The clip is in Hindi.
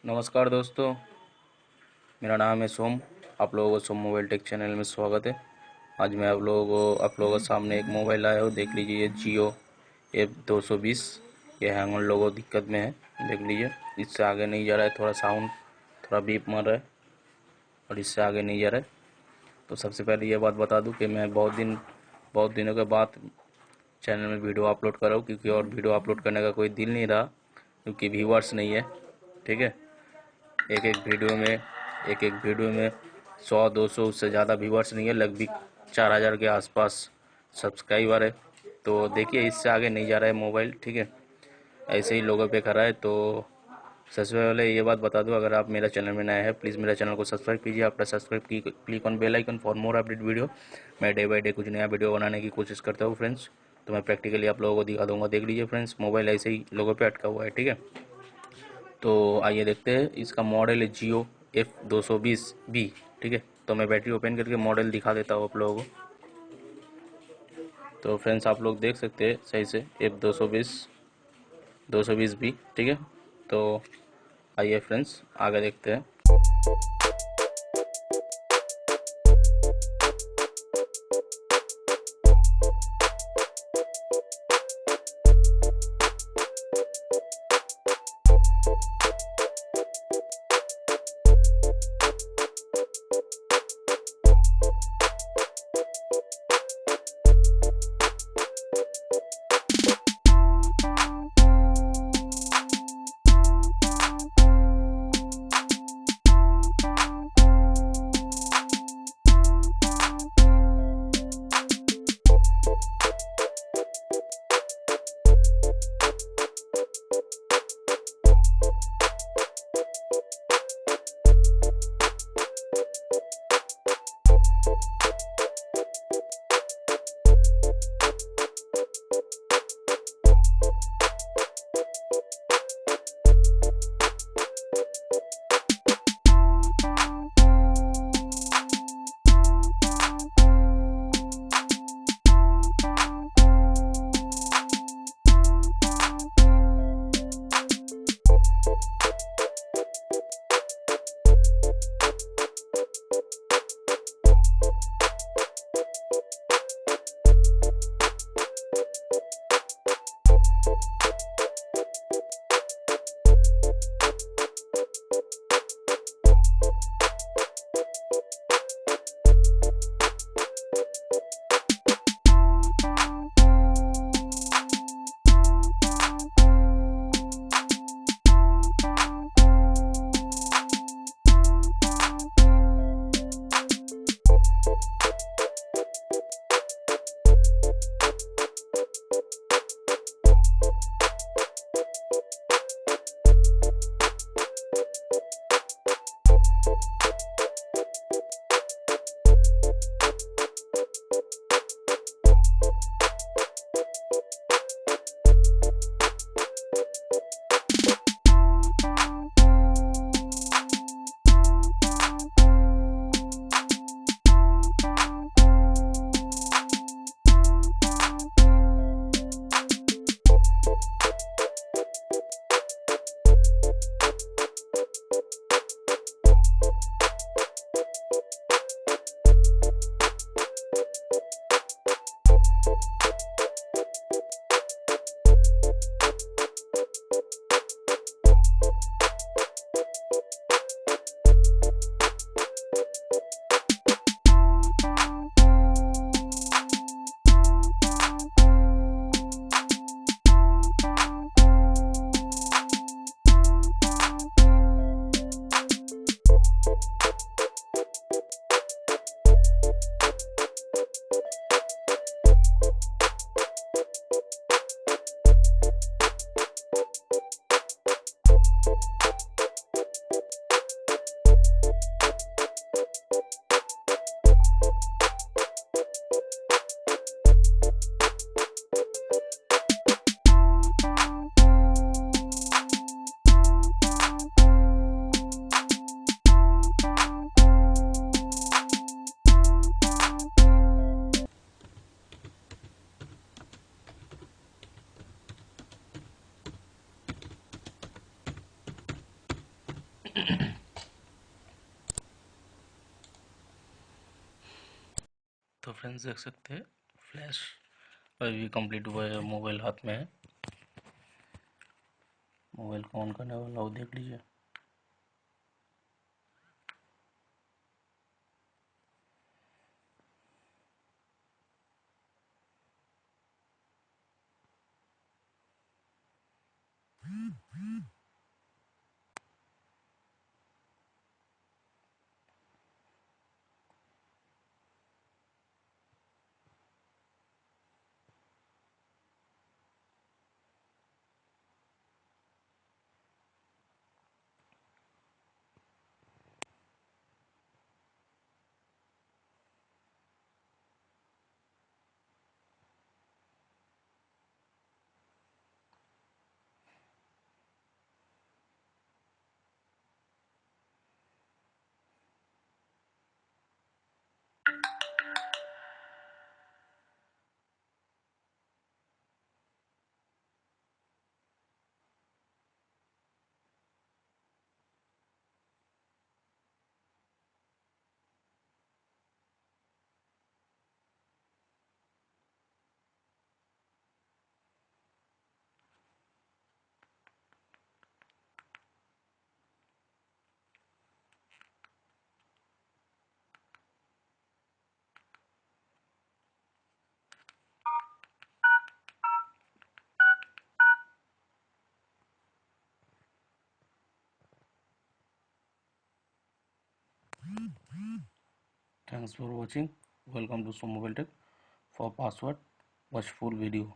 नमस्कार दोस्तों, मेरा नाम है सोम। आप लोगों को सोम मोबाइल टेक चैनल में स्वागत है। आज मैं आप लोगों के सामने एक मोबाइल लाया हूँ। देख लीजिए, ये जियो F220। ये हैंग ऑन लोगो दिक्कत में है। देख लीजिए, इससे आगे नहीं जा रहा है। थोड़ा साउंड थोड़ा बीप मार रहा है और इससे आगे नहीं जा रहा है। तो सबसे पहले ये बात बता दूँ कि मैं बहुत दिनों के बाद चैनल में वीडियो अपलोड कर रहा हूँ, क्योंकि और वीडियो अपलोड करने का कोई दिल नहीं रहा, क्योंकि व्यूअर्स नहीं है। ठीक है, एक एक वीडियो में 100-200 उससे ज़्यादा व्यूअर्स नहीं है, लगभग 4000 के आसपास सब्सक्राइबर है। तो देखिए, इससे आगे नहीं जा रहा है मोबाइल। ठीक है, ऐसे ही लोगों पे खड़ा है। तो सबसे पहले ये बात बता दूं, अगर आप मेरा चैनल में नए हैं, प्लीज़ मेरा चैनल को सब्सक्राइब कीजिए। आपका सब्सक्राइब की click on bell icon for more update video. मैं डे बाई डे कुछ नया वीडियो बनाने की कोशिश करता हूँ फ्रेंड्स। तो मैं प्रैक्टिकली आप लोगों को दिखा दूँगा। देख लीजिए फ्रेंड्स, मोबाइल ऐसे ही लोगों पे अटका हुआ है। ठीक है, तो आइए देखते हैं। इसका मॉडल है जियो F220b। ठीक है, तो मैं बैटरी ओपन करके मॉडल दिखा देता हूँ आप लोगों को। तो फ्रेंड्स, आप लोग देख सकते हैं सही से F220b। ठीक है, तो आइए फ्रेंड्स आगे देखते हैं। तो फ्रेंड्स देख सकते हैं फ्लैश अभी कंप्लीट हुआ है, मोबाइल हाथ में है। मोबाइल को ऑन करने वाला हो, देख लीजिए। Thanks for watching. Welcome to Some Mobile Tech. For password, watch full video.